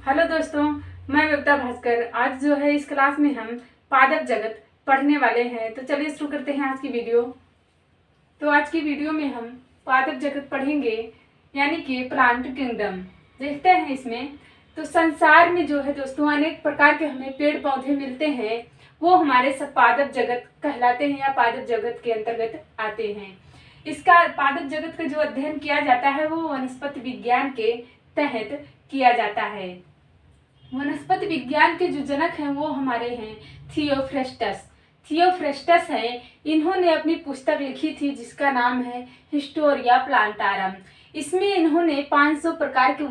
Hello दोस्तों, मैं विविता भास्कर। आज जो है इस क्लास में हम पादप जगत पढ़ने वाले हैं। तो चलिए शुरू करते हैं आज की वीडियो। तो आज की वीडियो में हम पादप जगत पढ़ेंगे, यानी कि प्लांट किंगडम। देखते हैं इसमें तो संसार में जो है दोस्तों अनेक प्रकार के हमें पेड़ पौधे मिलते हैं, वो हमारे सब पादप जगत कहलाते हैं या पादप जगत के अंतर्गत आते हैं। इसका पादप जगत का जो अध्ययन किया जाता है वो वनस्पति विज्ञान के तहत किया जाता है। वनस्पति विज्ञान के जो जनक हैं वो हमारे हैं थियोफ्रेस्टस। थियोफ्रेस्टस हैं, इन्होंने अपनी पुस्तक लिखी थी जिसका नाम है हिस्टोरिया प्लांटारम। इसमें इन्होंने 500 प्रकार के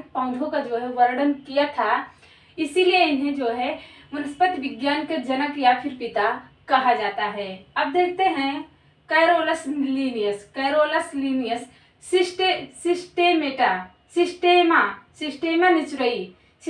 पौधों का जो है वर्णन किया था। इसीलिए इन्हें जो है वनस्पति विज्ञान के जनक या फिर पिता कहा जाता है। अब देखते हैं कैरोलस लीनियस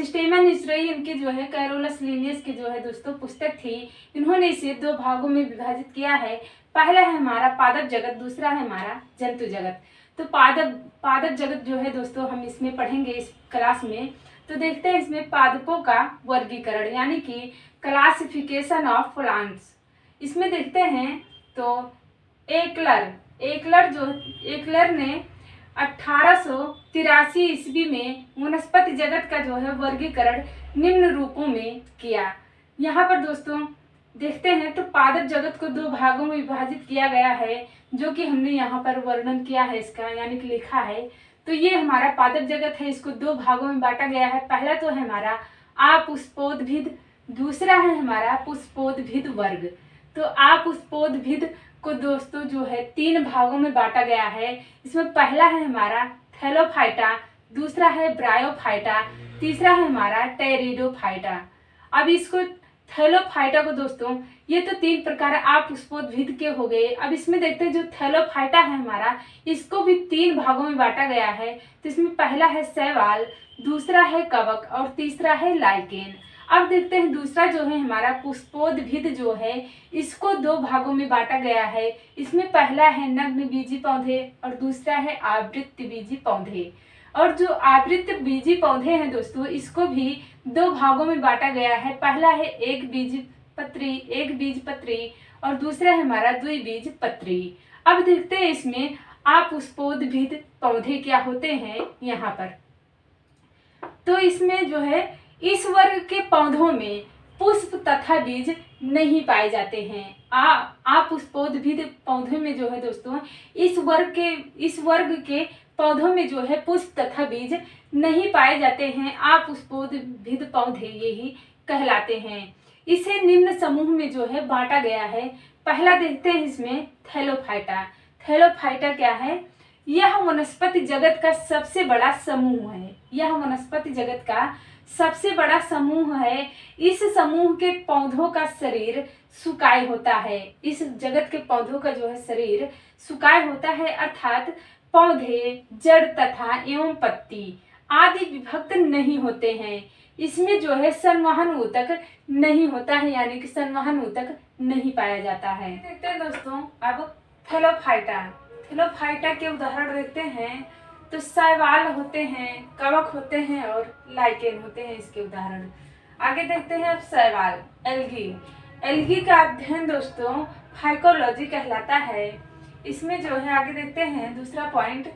सिस्टेमा निचुरई इनकी जो है कैरोलस लीनियस की जो है दोस्तों पुस्तक थी। इन्होंने इसे 2 भागों में विभाजित किया है। पहला है हमारा पादप जगत, दूसरा है हमारा जंतु जगत। तो पादप जगत जो है दोस्तों हम इसमें पढ़ेंगे इस क्लास में। तो देखते हैं इसमें पादपों का वर्गीकरण, यानी कि क्लासिफिकेशन ऑफ प्लांट्स। इसमें देखते हैं तो एकलर ने 1883 ईस्वी में वनस्पति जगत का जो है वर्गीकरण निम्न रूपों में किया। यहाँ पर दोस्तों देखते हैं तो पादप जगत को 2 भागों में विभाजित किया गया है, जो कि हमने यहाँ पर वर्णन किया है इसका, यानी कि लिखा है। तो ये हमारा पादप जगत है, इसको 2 भागों में बांटा गया है। पहला तो है हमारा अपुष्पोद्भिद, दूसरा है हमारा पुष्पोद्भिद वर्ग। तो अपुष्पोद्भिद को दोस्तों जो है 3 भागों में बांटा गया है। इसमें पहला है हमारा थैलोफाइटा, दूसरा है ब्रायोफाइटा, तीसरा है हमारा टेरिडोफाइटा। अब इसको थैलोफाइटा को दोस्तों, ये तो 3 प्रकार अपुष्पोद्भिद के हो गए। अब इसमें देखते हैं जो थैलोफाइटा है हमारा, इसको भी 3 भागों में बांटा गया है। तो इसमें पहला है शैवाल, दूसरा है कवक और तीसरा है लाइकेन। अब देखते हैं दूसरा जो है हमारा पुष्पोद्भिद जो है, इसको 2 भागों में बांटा गया है। इसमें पहला है नग्न बीजी पौधे और दूसरा है आवृत्त बीजी पौधे। और जो आवृत्त बीजी पौधे हैं दोस्तों, इसको भी 2 भागों में बांटा गया है। पहला है एक बीज पत्री और दूसरा है हमारा द्विबीजपत्री। अब देखते हैं इसमें अपुष्पोद्भिद पौधे क्या होते हैं यहाँ पर। तो इसमें जो है इस वर्ग के पौधों में पुष्प तथा बीज नहीं पाए जाते हैं। अपुष्पोद्भिद पौधे में जो है दोस्तों इस वर्ग के पौधों में जो है पुष्प तथा बीज नहीं पाए जाते हैं। अपुष्पोद्भिद पौधे यही कहलाते हैं। इसे निम्न समूह में जो है बांटा गया है। पहला देखते हैं इसमें थैलोफाइटा। थैलोफाइटा क्या है? यह वनस्पति जगत का सबसे बड़ा समूह है। यह वनस्पति जगत का सबसे बड़ा समूह है। इस समूह के पौधों का शरीर सुकाय होता है। इस जगत के पौधों का जो है शरीर सुकाय होता है, अर्थात पौधे, जड़ तथा एवं पत्ती आदि विभक्त नहीं होते हैं। इसमें जो है संवहन ऊतक नहीं होता है, यानी कि संवहन ऊतक नहीं पाया जाता है। देखते हैं दोस्तों अब थैलोफाइटा के उदाहरण देखते हैं। तो शैवाल होते हैं, कवक होते हैं और लाइकेन होते हैं इसके उदाहरण। आगे देखते हैं अब शैवाल, एल्गी का अध्ययन दोस्तों फाइकोलॉजी कहलाता है। इसमें जो है आगे देखते हैं दूसरा पॉइंट,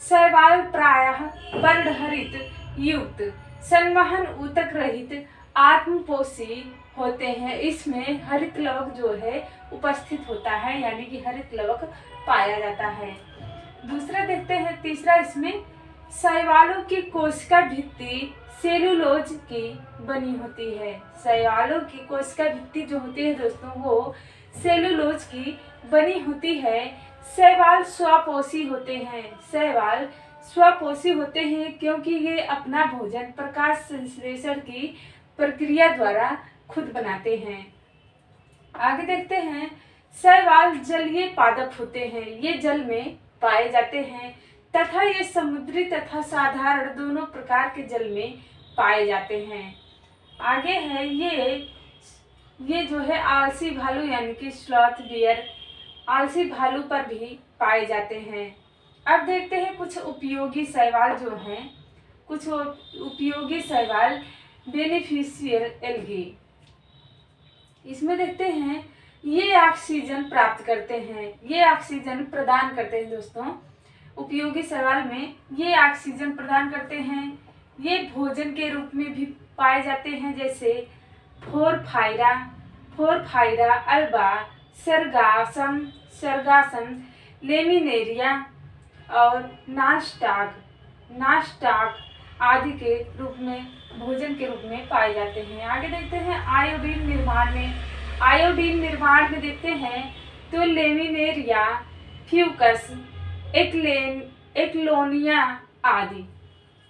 शैवाल प्रायः पर्णहरित युक्त संवहन ऊतक रहित आत्मपोषी होते हैं। इसमें हरित लवक जो है उपस्थित होता है, यानी कि हरित लवक पाया जाता है। दूसरा देखते हैं तीसरा, इसमें शैवालों की कोशिका भित्ति सेलुलोज की बनी होती है। शैवालों की कोशिका भित्ति जो होती है दोस्तों वो सेलुलोज की बनी होती है। शैवाल स्वपोषी होते हैं क्योंकि ये अपना भोजन प्रकाश संश्लेषण की प्रक्रिया द्वारा खुद बनाते हैं। आगे देखते हैं शैवाल जलीय पादप होते हैं। ये जल में पाए जाते हैं तथा ये समुद्री तथा साधारण दोनों प्रकार के जल में पाए जाते हैं। आगे है ये जो है आलसी भालू, यानी कि स्लॉथ बियर, आलसी भालू पर भी पाए जाते हैं। अब देखते हैं कुछ उपयोगी शैवाल जो हैं। कुछ उपयोगी शैवाल बेनिफिशियल एल्गी। इसमें देखते हैं ये ऑक्सीजन प्राप्त करते हैं, ये ऑक्सीजन प्रदान करते हैं दोस्तों। उपयोगी शैवाल में ये ऑक्सीजन प्रदान करते हैं। ये भोजन के रूप में भी पाए जाते हैं, जैसे फोरफाइरा अल्बा, सरगासम, लेमिनेरिया और नास्टाक आदि के रूप में भोजन के रूप में पाए जाते हैं। आगे देखते हैं आयोडीन निर्माण में देखते हैं तो लेमिनेरिया, फ्यूकस, एक्लोनिया आदि।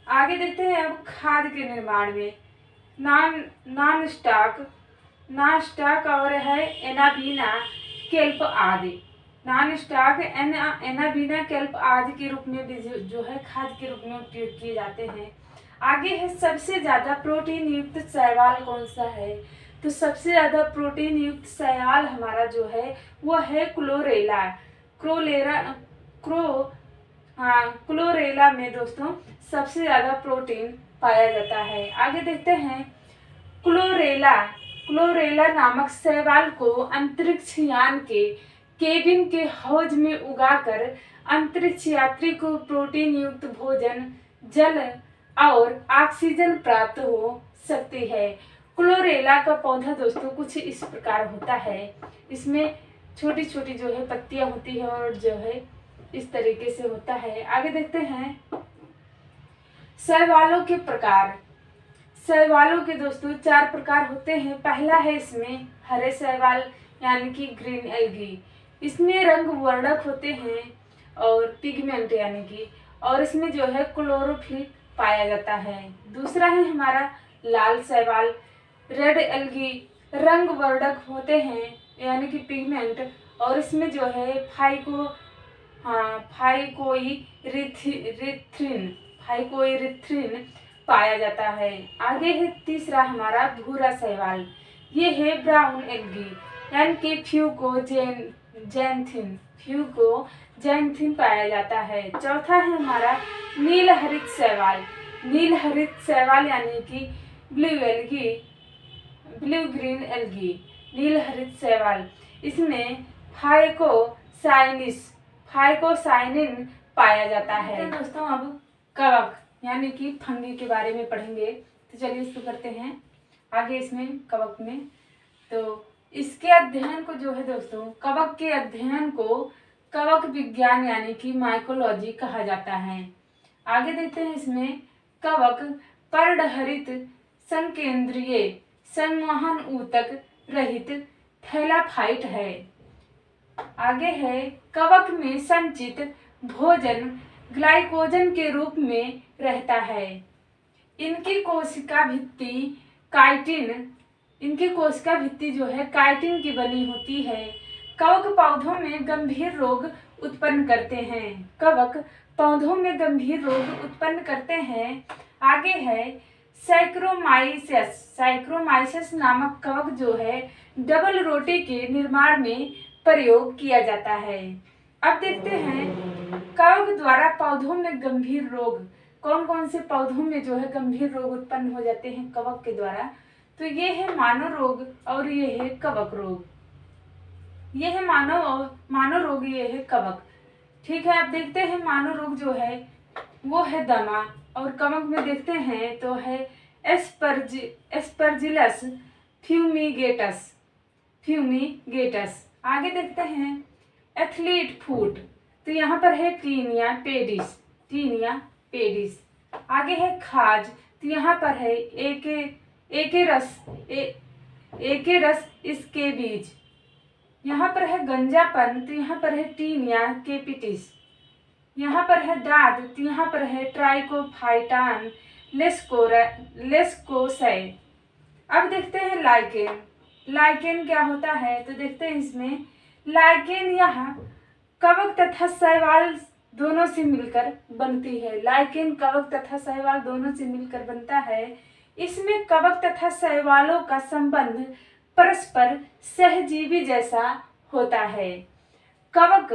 आगे देखते हैं अब खाद के निर्माण में नास्टाक और है एनाबीना केल्प आदि। एनाबीना केल्प आदि के रूप में भी जो है खाद के रूप में उपयोग किए जाते हैं। आगे है सबसे ज्यादा प्रोटीन युक्त शैवाल कौन सा है, तो सबसे ज्यादा प्रोटीन युक्त शैवाल हमारा जो है वो है क्लोरेला में दोस्तों सबसे ज्यादा प्रोटीन पाया जाता है। आगे देखते हैं क्लोरेला नामक शैवाल को अंतरिक्ष यान के केबिन के हौज में उगाकर अंतरिक्ष यात्री को प्रोटीन युक्त भोजन, जल और ऑक्सीजन प्राप्त हो सकती है। क्लोरेला का पौधा दोस्तों कुछ इस प्रकार होता है। इसमें छोटी छोटी जो है पत्तियां होती है और जो है इस तरीके से होता है। आगे देखते हैं शैवालों के प्रकार। शैवालों के दोस्तों 4 प्रकार होते हैं। पहला है इसमें हरे शैवाल यानी कि ग्रीन एल्गी। इसमें रंग वर्णक होते हैं और पिगमेंट यानी कि, और इसमें जो है क्लोरोफिल पाया जाता है। दूसरा है हमारा लाल शैवाल रेड एल्गी, रंग वर्णक होते हैं यानी कि पिगमेंट, और इसमें जो है फाइकोइरिथ्रिन पाया जाता है। आगे है तीसरा हमारा भूरा शैवाल, ये है ब्राउन एल्गी यानी कि फ्यूकोजैंथिन पाया जाता है। चौथा है हमारा नील हरित शैवाल यानी कि ब्लू ग्रीन एल्गी, नील हरित शैवाल। इसमें फाइकोसाइनिन पाया जाता है। दोस्तों अब कवक यानी कि फंगी के बारे में पढ़ेंगे, तो चलिए शुरू करते हैं। आगे इसमें कवक में तो इसके अध्ययन को जो है दोस्तों कवक के अध्ययन को कवक विज्ञान यानी कि माइकोलॉजी कहा जाता है। आगे देखते हैं इसमें कवक पर्णहरित संकेंद्रीय संवहन ऊतक रहित थैलाफाइट है। आगे है कवक में संचित भोजन ग्लाइकोजन के रूप में रहता है। इनकी कोशिका भित्ति जो है काइटिन की बनी होती है। कवक पौधों में गंभीर रोग उत्पन्न करते हैं। आगे है साइक्रोमाइसेस नामक कवक जो है डबल रोटी के निर्माण में प्रयोग किया जाता है। अब देखते हैं कवक द्वारा पौधों में गंभीर रोग, कौन कौन से पौधों में जो है गंभीर रोग उत्पन्न हो जाते हैं कवक के द्वारा, तो ये है मानव रोग और ये है कवक रोग। ये है मानव रोग, ये है कवक। ठीक है, अब देखते हैं मानव रोग जो है वो है दमा, और कवक में देखते हैं तो है एस्परजिलस फ्यूमिगेटस। आगे देखते हैं एथलीट फूट, तो यहाँ पर है टीनिया पेडिस। आगे है खाज, तो यहाँ पर है एके रस इसके बीज। यहाँ पर है गंजापन, तो यहाँ पर है टीनिया केपिटिस। यहाँ पर है दाद, तो यहाँ पर है ट्राइकोफाइटान लेस्कोसै। अब देखते हैं लाइकेन क्या होता है, तो देखते हैं इसमें लाइकेन यहाँ कवक तथा शैवाल दोनों से मिलकर बनती है। लाइकेन कवक तथा शैवाल दोनों से मिलकर बनता है। इसमें कवक तथा शैवालों का संबंध परस्पर सहजीवी जैसा होता है। कवक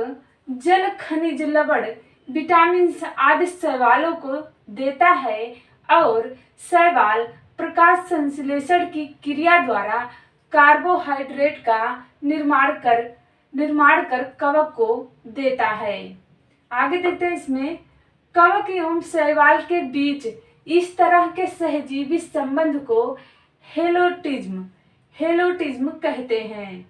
जल, खनिज, लवण, विटामिन आदि शैवालों को देता है और शैवाल प्रकाश संश्लेषण की क्रिया द्वारा कार्बोहाइड्रेट का निर्माण कर कवक को देता है। आगे देखते हैं इसमें कवक एवं शैवाल के बीच इस तरह के सहजीवी संबंध को हेलोटिज्म कहते हैं।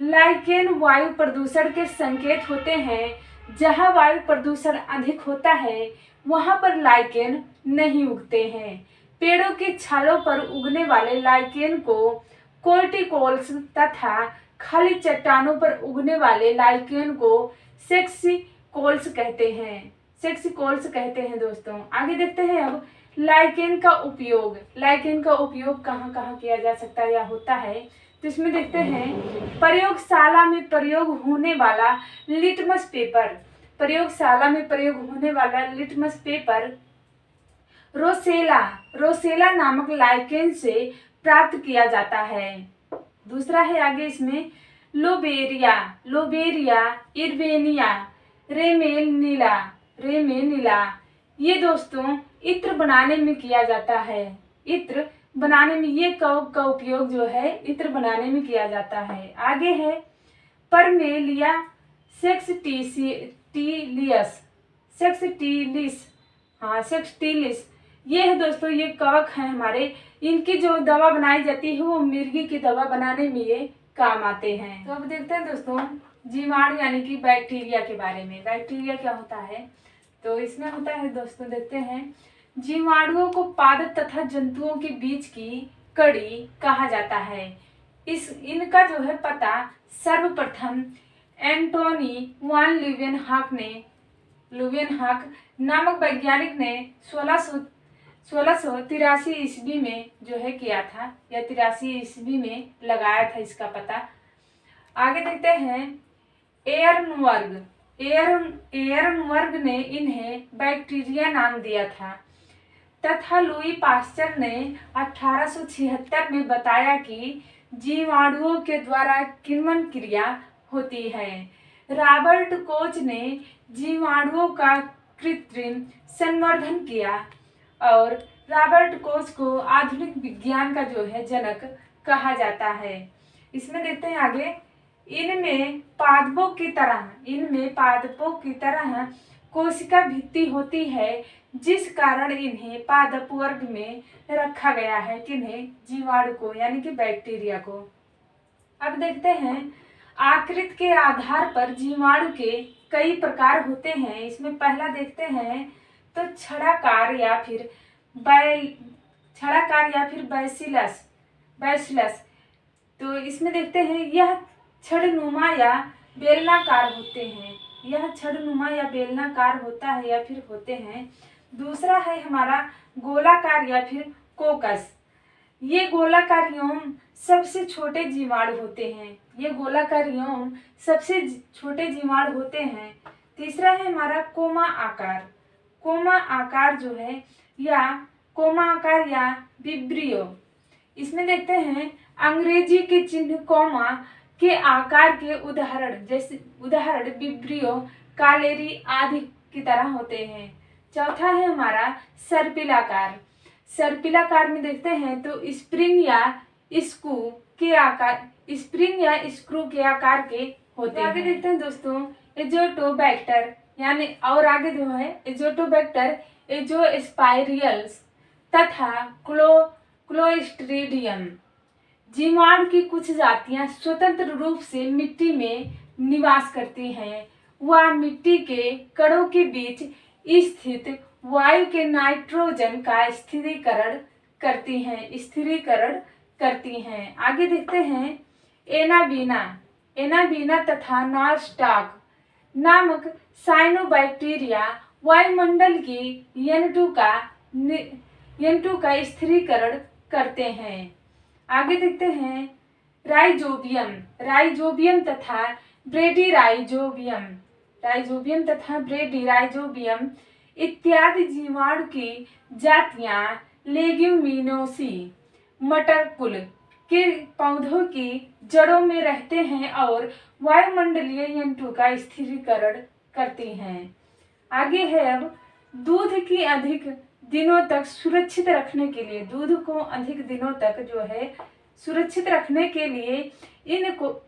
लाइकेन वायु प्रदूषण के संकेत होते हैं। जहां वायु प्रदूषण अधिक होता है वहां पर लाइकेन नहीं उगते हैं। पेड़ों की छालों पर उगने वाले लाइकेन को कोर्टिकोल्स तथा खाली चट्टानों पर उगने वाले लाइकेन को सेक्सिकोल्स कहते हैं दोस्तों। आगे देखते हैं अब लाइकेन का उपयोग कहाँ कहाँ किया जा सकता है या होता है, तो इसमें देखते हैं प्रयोगशाला में प्रयोग होने वाला लिटमस पेपर रोसेला नामक लाइकेन से प्राप्त किया जाता है। दूसरा है आगे इसमें लोबेरिया इर्वेनिया रेमेनिला ये दोस्तों इत्र बनाने में किया जाता है। इत्र बनाने में ये कवक का उपयोग जो है इत्र बनाने में किया जाता है। आगे है परमेलिया सेक्सटिलिस ये है दोस्तों, ये कवक है हमारे। इनकी जो दवा बनाई जाती है वो मिर्गी की दवा बनाने में ये काम आते हैं। तो अब देखते हैं दोस्तों जीवाणु यानी कि बैक्टीरिया के बारे में। बैक्टीरिया क्या होता है, तो इसमें होता है दोस्तों, देखते हैं जीवाणुओं को पादप तथा जंतुओं के बीच की कड़ी कहा जाता है। इनका जो है पता सर्वप्रथम एंटोनी वान ल्यूवेनहाक नामक वैज्ञानिक ने 1683 ईस्वी में जो है किया था, या 83 ईस्वी में लगाया था इसका पता। आगे देखते हैं एयरनवर्ग ने इन्हें बैक्टीरिया नाम दिया था तथा लुई पास्चर ने 1876 में बताया कि जीवाणुओं के द्वारा किण्वन क्रिया होती है। रॉबर्ट कोच ने जीवाणुओं का कृत्रिम संवर्धन किया और रॉबर्ट कोच को आधुनिक विज्ञान का जो है जनक कहा जाता है। इसमें देखते हैं आगे इनमें पादपों की तरह कोशिका भित्ति होती है, जिस कारण इन्हें पादप वर्ग में रखा गया है। किन्हें? जीवाणु को, यानी कि बैक्टीरिया को। अब देखते हैं आकृति के आधार पर जीवाणु के कई प्रकार होते हैं। इसमें पहला देखते हैं तो छड़ाकार या फिर बैसिलस। तो इसमें देखते हैं यह छड़नुमा या बेलनाकार होते हैं। यह छड़नुमा या बेलनाकार होता है या फिर होते हैं। दूसरा है हमारा गोलाकार या फिर कोकस। ये गोलाकार एवं सबसे छोटे जीवाणु होते हैं। ये गोलाकार एवं सबसे छोटे जीवाणु होते हैं। तीसरा है हमारा कोमा आकार। कोमा आकार जो है या कोमा आकार या विब्रियो। इसमें देखते हैं अंग्रेजी के चिन्ह कोमा के आकार के उदाहरण विब्रियो, कालेरी आदि की तरह होते हैं। चौथा है हमारा सर्पिलाकार। सर्पिलाकार में देखते हैं तो स्प्रिंग या स्क्रू के आकार के होते हैं। आगे देखते हैं दोस्तों एजोटोबैक्टर, यानी और आगे जो है एजोटोबैक्टर, एजोस्पाइरियल्स तथा क्लोस्ट्रीडियम। जीवाणु की कुछ जातियां स्वतंत्र रूप से मिट्टी में निवास करती हैं। वह मिट्टी के कणों के बीच स्थित वायु के नाइट्रोजन का स्थिरीकरण करती हैं। आगे देखते हैं एनाबीना तथा नॉरस्टॉक नामक साइनोबैक्टीरिया वायुमंडल की N2 का स्थिरीकरण करते हैं। आगे देखते हैं राइजोबियम तथा ब्रेडीराइजोबियम इत्यादि जीवाणु की जातियां लेग्यूमिनोसी मटर कुल के पौधों की जड़ों में रहते हैं और वायुमंडलीय N2 का स्थिरीकरण करती हैं। आगे है अब दूध की अधिक दिनों तक सुरक्षित रखने के लिए, दूध को अधिक दिनों तक जो है सुरक्षित रखने के लिए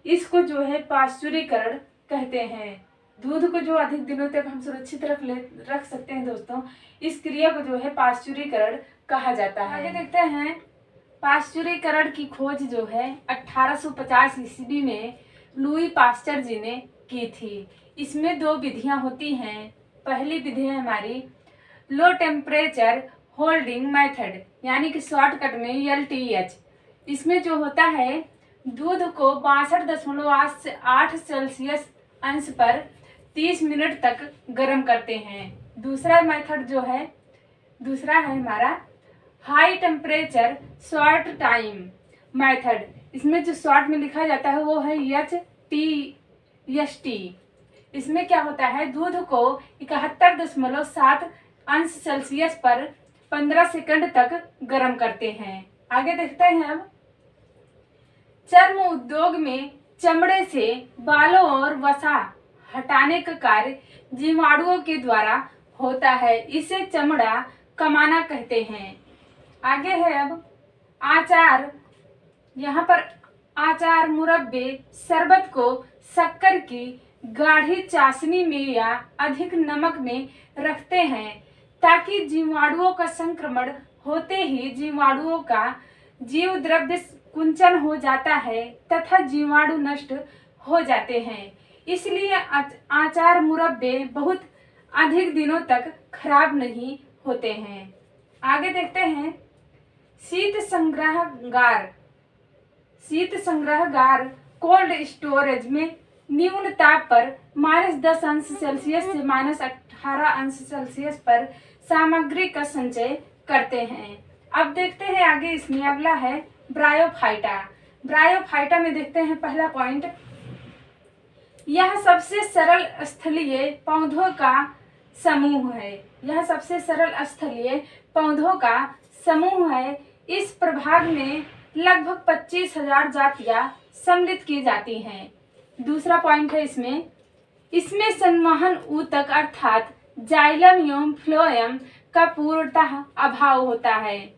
इसको जो है पाश्चुरीकरण कहते हैं। दूध को जो अधिक दिनों तक हम सुरक्षित रख सकते हैं दोस्तों, इस क्रिया को जो है पाश्चुरीकरण कहा जाता है। आगे देखते हैं, पाश्चुरीकरण की खोज जो है 1850 ईस्वी में लुई पास्चर जी ने की थी। इसमें दो विधियां होती हैं। पहली विधि है हमारी लो टेम्परेचर होल्डिंग मेथड, यानी कि शॉर्टकट में LTH। इसमें जो होता है दूध को 62.8 सेल्सियस अंश पर 30 मिनट तक गर्म करते हैं। दूसरा मेथड जो है, दूसरा है हमारा high temperature short time method. इसमें जो शॉर्ट में लिखा जाता है वो है HTST। इसमें क्या होता है, दूध को 71.7 अंश सेल्सियस पर 15 सेकंड तक गर्म करते हैं। आगे देखते हैं अब, चर्म उद्योग में चमड़े से बालों और वसा हटाने का कार्य जीवाणुओं के द्वारा होता है। इसे चमड़ा कमाना कहते हैं। आगे है अब आचार। यहाँ पर आचार मुरब्बे शरबत को शक्कर की गाढ़ी चाशनी में या अधिक नमक में रखते हैं ताकि जीवाणुओं का संक्रमण होते ही जीवाणुओं का जीव द्रव्य कुंचन हो जाता है तथा जीवाणु नष्ट हो जाते हैं। इसलिए आचार मुरब्बे बहुत अधिक दिनों तक खराब नहीं होते हैं। आगे देखते हैं, शीत संग्रहगार कोल्ड स्टोरेज में न्यून ताप पर -10 अंश सेल्सियस से -18 अंश सेल्सियस पर सामग्री का संचय करते हैं। अब देखते हैं आगे, इसमें अगला है ब्रायोफाइटा। ब्रायोफाइटा में देखते हैं पहला पॉइंट, यह सबसे सरल स्थलीय पौधों का समूह है। यह सबसे सरल स्थलीय पौधों का समूह है। इस प्रभाग में लगभग 25,000 जातियां सम्मिलित की जाती हैं। दूसरा पॉइंट है इसमें संवहन ऊतक अर्थात जाइलम एवं फ्लोएम का पूर्णतः अभाव होता है।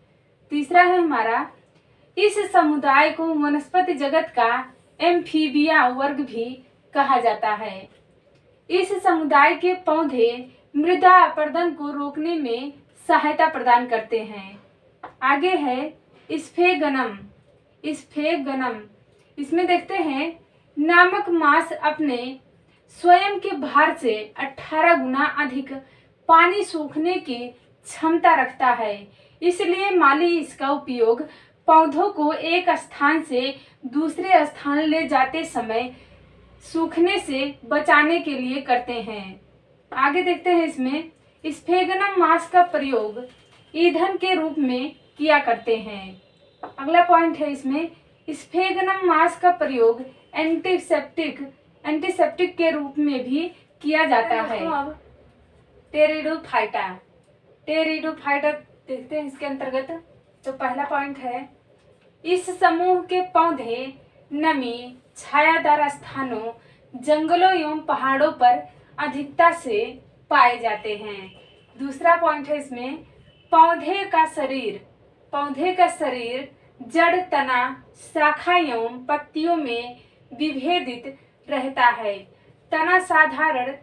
तीसरा है हमारा, इस समुदाय को वनस्पति जगत का एम्फीबिया वर्ग भी कहा जाता है। इस समुदाय के पौधे मृदा अपरदन को रोकने में सहायता प्रदान करते हैं। आगे है स्फेगनम। इसमें देखते हैं, नामक मांस अपने स्वयं के भार से 18 गुना अधिक पानी सोखने की क्षमता रखता है। इसलिए माली इसका उपयोग पौधों को एक स्थान से दूसरे स्थान ले जाते समय सूखने से बचाने के लिए करते हैं। आगे देखते हैं, इसमें स्फेगनम मांस का प्रयोग ईंधन के रूप में किया करते हैं। अगला पॉइंट है, इसमें स्फेगनम मांस का प्रयोग एंटीसेप्टिक के रूप में भी किया जाता है। टेरिडोफाइटा देखते हैं इसके अंतर्गत। तो पहला पॉइंट है, इस समूह के पौधे नमी छायादार स्थानों, जंगलों एवं पहाड़ों पर अधिकता से पाए जाते हैं। दूसरा पॉइंट है इसमें, पौधे का शरीर जड़, तना, शाखा एवं पत्तियों में विभेदित रहता है। तना साधारण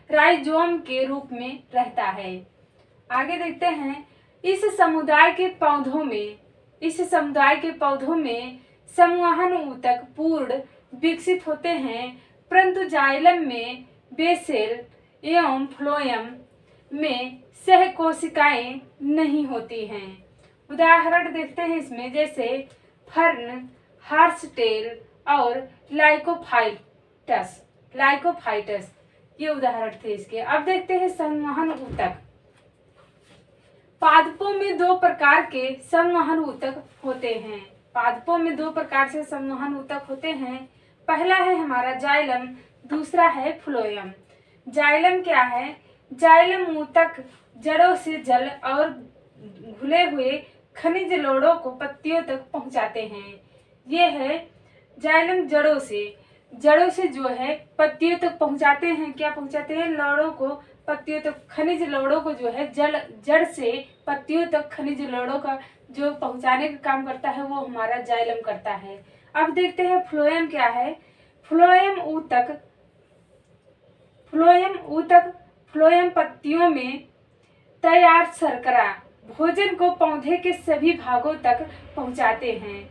राइजोम के रूप में रहता है। आगे देखते हैं, इस समुदाय के पौधों में संवहन ऊतक पूर्ण विकसित होते हैं, परंतु जाइलम में, बेसेल एवं फ्लोएम में सहकोशिकाएं नहीं होती हैं। उदाहरण देखते हैं इसमें, जैसे फर्न, हार्सटेल और लाइकोफाइटस, ये उदाहरण थे इसके। अब देखते हैं संवहन ऊतक। पादपों में 2 प्रकार के संवहन ऊतक होते हैं। पहला है हमारा जाइलम, दूसरा है फ्लोएम। जाइलम क्या है? जाइलम ऊतक जड़ों से जल और घुले हुए खनिज लवणों को पत्तियों तक पहुंचाते हैं। ये है जाइलम जड़ों से जो है पत्तियों तक पहुंचाते हैं। क्या पहुंचाते हैं? लवणों को पत्तियों तक खनिज लवणों को जो है जड़ से पत्तियों तक खनिज लवणों का जो पहुंचाने का काम करता है वो हमारा जाइलम करता है। अब देखते हैं फ्लोएम क्या है। फ्लोएम ऊतक फ्लोएम पत्तियों में तैयार शर्करा भोजन को पौधे के सभी भागों तक पहुंचाते हैं।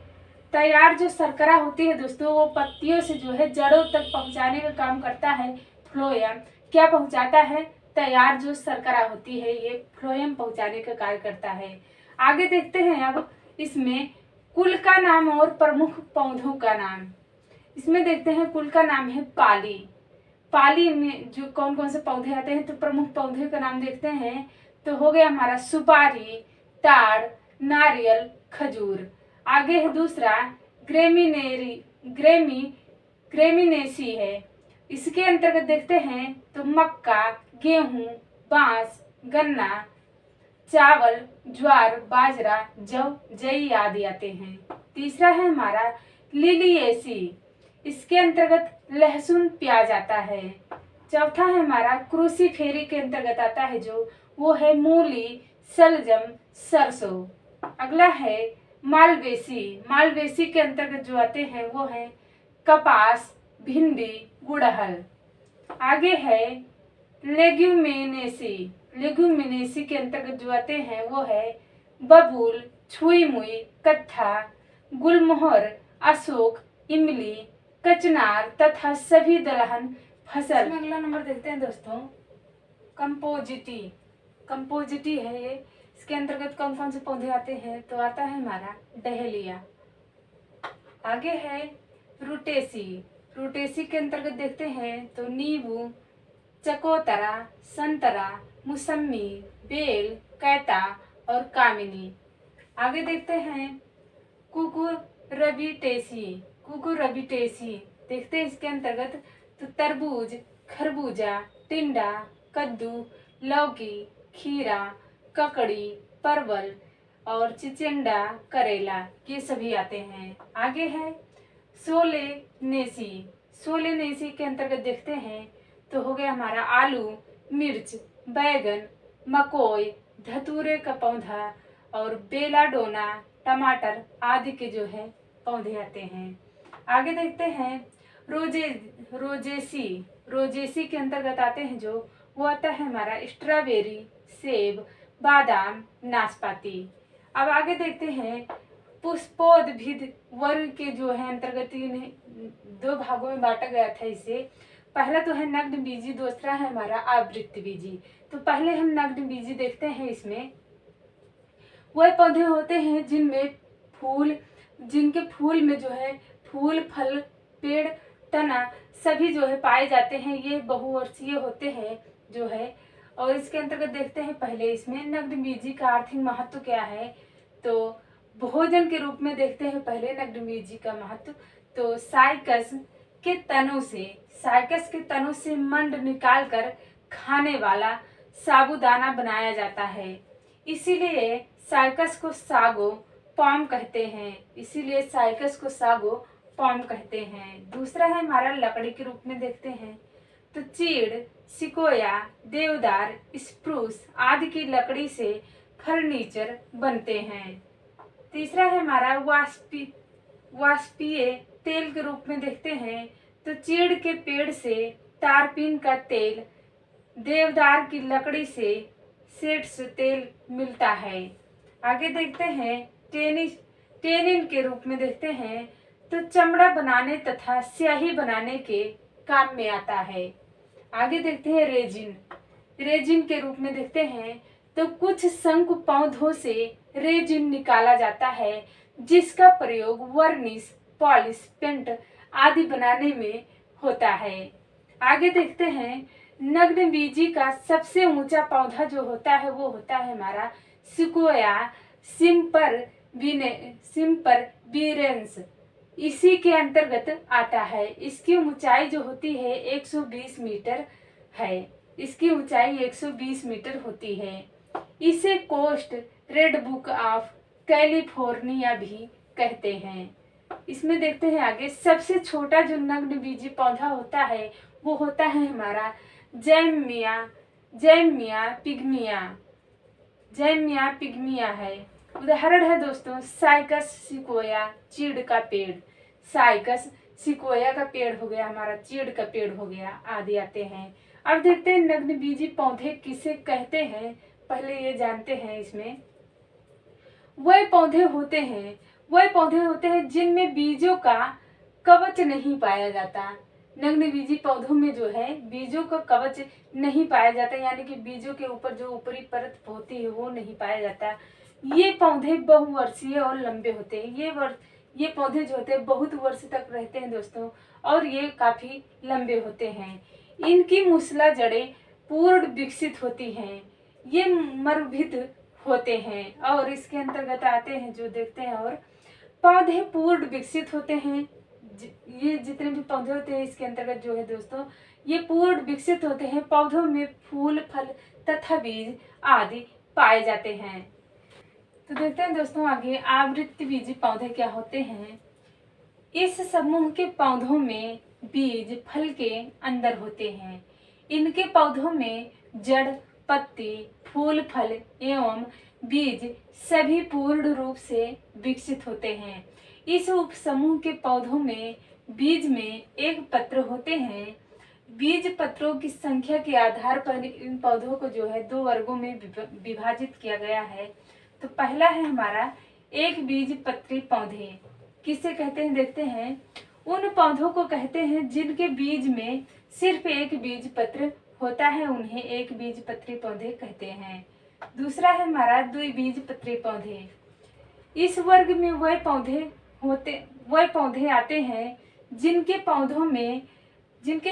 तैयार जो शर्करा होती है दोस्तों वो पत्तियों से जो है जड़ों तक पहुंचाने का काम करता है फ्लोएम। क्या पहुंचाता है? तैयार जो शर्करा होती है ये फ्लोएम पहुंचाने का कार्य करता है। आगे देखते हैं अब इसमें कुल का नाम और प्रमुख पौधों का नाम। इसमें देखते हैं कुल का नाम है पाली। पाली में जो कौन कौन से पौधे आते हैं तो प्रमुख पौधे का नाम देखते हैं तो हो गया हमारा सुपारी, ताड़, नारियल, खजूर। आगे है दूसरा ग्रेमिनेसी है। इसके अंतर्गत देखते हैं तो मक्का, गेहूं, बांस, गन्ना, चावल, ज्वार, बाजरा, जौ, जई आदि आते हैं। तीसरा है हमारा लिलिएसी। इसके अंतर्गत लहसुन, प्याज आता है। चौथा है हमारा क्रूसीफेरी के अंतर्गत आता है जो वो है मूली, शलजम, सरसों। अगला है मालवेसी। मालवेसी के अंतर्गत जो आते हैं वो है कपास, भिंडी, गुड़हल। आगे है लेग्यूमिनेसी। लेग्यूमिनेसी के अंतर्गत जो आते हैं वो है बबूल, छुई मुई, कत्था, गुलमोहर, अशोक, इमली, कचनार तथा सभी दलहन फसल। अगला नंबर देखते हैं दोस्तों कंपोजिटी। कंपोजिटी है ये। इसके अंतर्गत कौन कौन से पौधे आते हैं तो आता है हमारा डहेलिया। आगे है रूटेसी। रूटेसी के अंतर्गत देखते हैं तो नींबू, चकोतरा, संतरा, मौसमी, बेल, कैता और कामिनी। आगे देखते हैं कुकुरबिटेसी। कुकुरबिटेसी देखते हैं इसके अंतर्गत तो तरबूज, खरबूजा, टिंडा, कद्दू, लौकी, खीरा, ककड़ी, परवल और चिचिंडा, करेला ये सभी आते हैं। आगे है सोलेनेसी। सोलेनेसी के अंतर्गत देखते हैं तो हो गया हमारा आलू, मिर्च, बैगन, मकोई, धतूरे का पौधा और बेलाडोना, टमाटर आदि के जो है पौधे आते हैं। आगे देखते हैं रोजेसी। रोजेसी के अंतर्गत आते हैं जो वो आता है हमारा स्ट्रॉबेरी, सेब, बादाम, नाशपाती। अब आगे देखते हैं पुष्पोद्भिद वर्ग के जो है अंतर्गत इन्हें दो भागों में बांटा गया था। इसे पहला तो है नग्न बीजी, दूसरा है हमारा आवृत्त बीजी। तो पहले हम नग्न बीजी देखते हैं। इसमें वह पौधे होते हैं जिनके फूल में जो है फूल, फल, पेड़, तना सभी जो है पाए जाते हैं। ये बहुवर्षीय होते हैं जो है। और इसके अंतर्गत देखते हैं पहले इसमें नग्न बीजी का आर्थिक महत्व क्या है तो भोजन के रूप में देखते हैं पहले नग्न बीजी का महत्व। तो साइकस के तनों से मंड निकालकर खाने वाला साबूदाना बनाया जाता है। इसीलिए साइकस को सागो पाम कहते हैं। दूसरा है हमारा लकड़ी के रूप में देखते हैं तो चीड़, सिकोया, देवदार, स्प्रूस आदि की लकड़ी से फर्नीचर बनते हैं। तीसरा है हमारा वाष्पीय तेल के रूप में देखते हैं तो चीड़ के पेड़ से तारपीन का तेल, देवदार की लकड़ी से सेट्स तेल मिलता है। आगे देखते हैं टेनिन के रूप में देखते हैं तो चमड़ा बनाने तथा स्याही बनाने के काम में आता है। आगे देखते हैं रेजिन के रूप में देखते हैं तो कुछ शंकु पौधों से रेजिन निकाला जाता है जिसका प्रयोग वर्निश, पॉलिश, पेंट आदि बनाने में होता है। आगे देखते हैं नग्न बीजी का सबसे ऊंचा पौधा जो होता है वो होता है हमारा सिकोया सिम्परबिरेंस। इसी के अंतर्गत आता है। इसकी ऊंचाई जो होती है 120 मीटर है। इसकी ऊंचाई 120 मीटर होती है। इसे coast redwood of California भी कहते हैं। इसमें देखते हैं आगे सबसे छोटा जो नग्न बीजी पौधा होता है वो होता है हमारा जैमिया जैमिया पिग्मिया, जैमिया पिग्मिया है। उदाहरण है दोस्तों साइकस सिकोया, चीड़ का पेड़। साइकस सिकोया का पेड़ हो गया हमारा, चीड़ का पेड़ हो गया, आदि आते हैं। अब देखते हैं नग्नबीजी पौधे किसे कहते हैं। पहले ये जानते हैं। इसमें वह पौधे होते हैं जिनमें बीजों का कवच नहीं पाया जाता। नग्नबीजी पौधों में जो है बीजों का कवच नहीं पाया जाता, यानी कि बीजों के ऊपर जो ऊपरी परत होती है वो नहीं पाया जाता। ये पौधे बहुवर्षीय और लंबे होते हैं। ये पौधे जो होते हैं बहुत वर्ष तक रहते हैं दोस्तों, और ये काफी लंबे होते हैं। इनकी मूसला जड़ें पूर्ण विकसित होती हैं। ये मरुभित होते हैं और इसके अंतर्गत आते हैं जो देखते हैं। और पौधे पूर्ण विकसित होते हैं। ये जितने भी पौधे होते हैं इसके अंतर्गत जो है दोस्तों ये पूर्ण विकसित होते हैं। पौधों में फूल, फल तथा बीज आदि पाए जाते हैं। तो देखते हैं दोस्तों आगे आवृत्तबीजी पौधे क्या होते हैं। इस समूह के पौधों में बीज फल के अंदर होते हैं। इनके पौधों में जड़, पत्ती, फूल, फल एवं बीज सभी पूर्ण रूप से विकसित होते हैं। इस उपसमूह के पौधों में बीज में एक पत्र होते हैं। बीज पत्रों की संख्या के आधार पर इन पौधों को जो है दो वर्गों में विभाजित किया गया है। तो पहला है हमारा एक बीज पत्री पौधे। किसे कहते हैं देखते हैं। उन पौधों को कहते हैं जिनके बीज में सिर्फ एक बीज पत्र होता है, उन्हें एक बीज पत्री पौधे कहते हैं। दूसरा है हमारा द्विबीजपत्री पौधे। इस वर्ग में वह पौधे आते हैं जिनके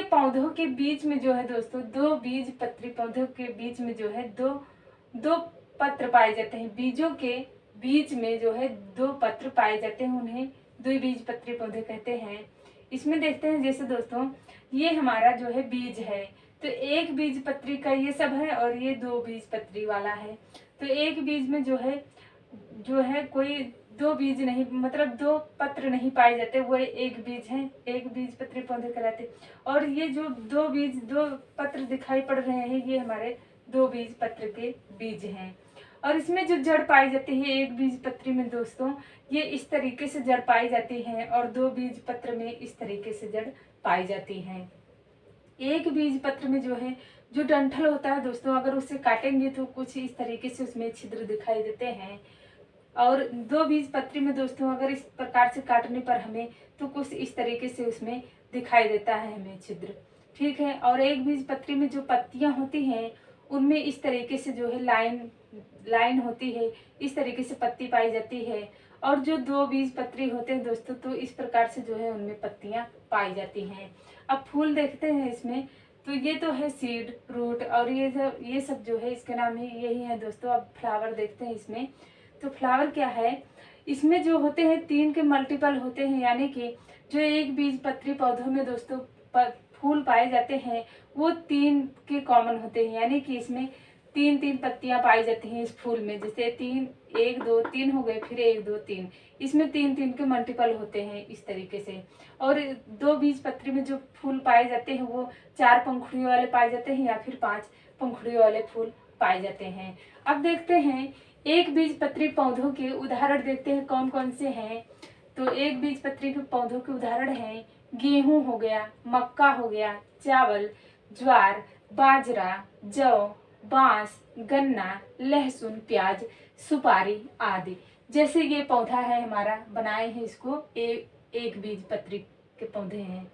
पौधों के बीच में जो है दोस्तों दो बीज पत्री पौधों के बीच में जो है दो पत्र पाए जाते हैं। बीजों के बीच में जो है दो पत्र पाए जाते हैं, उन्हें द्विबीजपत्री पौधे कहते हैं। इसमें देखते हैं जैसे दोस्तों ये हमारा जो है बीज है, तो एक बीज पत्री का ये सब है और ये दो बीज पत्री वाला है। तो एक बीज में जो है कोई दो बीज नहीं, मतलब दो पत्र नहीं पाए जाते, वो एक बीज है, एक बीज पत्री पौधे कहलाते। और ये जो दो पत्र दिखाई पड़ रहे हैं ये हमारे दो बीज पत्र के बीज हैं। और इसमें जो जड़ पाई जाती है एक बीज पत्री में दोस्तों ये इस तरीके से जड़ पाई जाती है, और दो बीज पत्र में इस तरीके से जड़ पाई जाती है। एक बीज पत्र में जो है जो डंठल होता है दोस्तों, अगर उसे काटेंगे तो कुछ इस तरीके से उसमें छिद्र दिखाई देते हैं। और दो बीज पत्री में दोस्तों अगर इस प्रकार से काटने पर हमें तो कुछ इस तरीके से उसमें दिखाई देता है हमें छिद्र, ठीक है। और एक बीज पत्री में जो पत्तियां होती हैं उनमें इस तरीके से जो है लाइन होती है, इस तरीके से पत्ती पाई जाती है। और जो दो बीज पत्री होते हैं दोस्तों तो इस प्रकार से जो है उनमें पत्तियां पाई जाती हैं। अब फूल देखते हैं इसमें, तो ये तो है सीड, रूट, और ये सब जो है इसके नाम ही यही है दोस्तों। अब फ्लावर देखते हैं इसमें, तो फ्लावर क्या है, इसमें जो होते हैं 3 के मल्टीपल होते हैं, यानी कि जो एक बीज पत्री पौधों में दोस्तों फूल पाए जाते हैं वो 3 के कॉमन होते हैं, यानी कि इसमें 3 पत्तियां पाई जाती हैं इस फूल में। जैसे 1 2 3 हो गए, फिर 1 2 3, इसमें 3 के मल्टीपल होते हैं इस तरीके से। और दो बीज पत्री में जो फूल पाए जाते हैं वो 4 पंखुड़ियों वाले पाए जाते हैं या फिर 5 पंखुड़ियों वाले फूल पाए जाते हैं। अब देखते हैं एक बीज पत्री पौधों के उदाहरण देखते हैं कौन कौन से हैं। तो एक बीज पत्री के पौधों के उदाहरण हैं गेहूं हो गया, मक्का हो गया, चावल, ज्वार, बाजरा, जौ, बांस, गन्ना, लहसुन, प्याज, सुपारी आदि। जैसे ये पौधा है हमारा, बनाए हैं इसको एक बीज पत्री के पौधे हैं।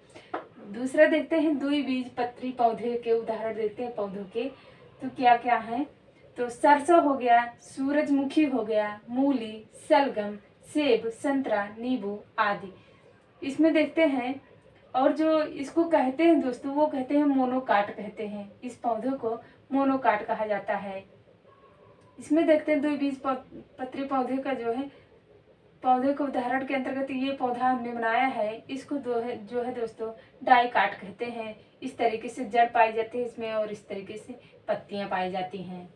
दूसरा देखते हैं द्विबीज पत्री पौधे के उदाहरण देखते हैं पौधों के, तो क्या क्या है। तो सरसों हो गया, सूरजमुखी हो गया, मूली, सलगम, सेब, संतरा, नींबू आदि। इसमें देखते हैं, और जो इसको कहते हैं दोस्तों वो कहते हैं मोनोकाट कहते हैं, इस पौधे को मोनोकाट कहा जाता है। इसमें देखते हैं द्विबीज पत्री पौधे का जो है पौधे को उदाहरण के अंतर्गत ये पौधा हमने बनाया है, इसको जो है दोस्तों डाइकाट कहते हैं। इस तरीके से जड़ पाई जाती है इसमें और इस तरीके से पत्तियां पाई जाती हैं।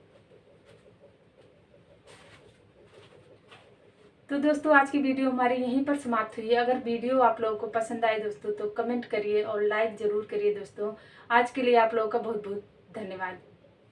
तो दोस्तों आज की वीडियो हमारी यहीं पर समाप्त हुई है। अगर वीडियो आप लोगों को पसंद आए दोस्तों तो कमेंट करिए और लाइक जरूर करिए दोस्तों। आज के लिए आप लोगों का बहुत बहुत धन्यवाद।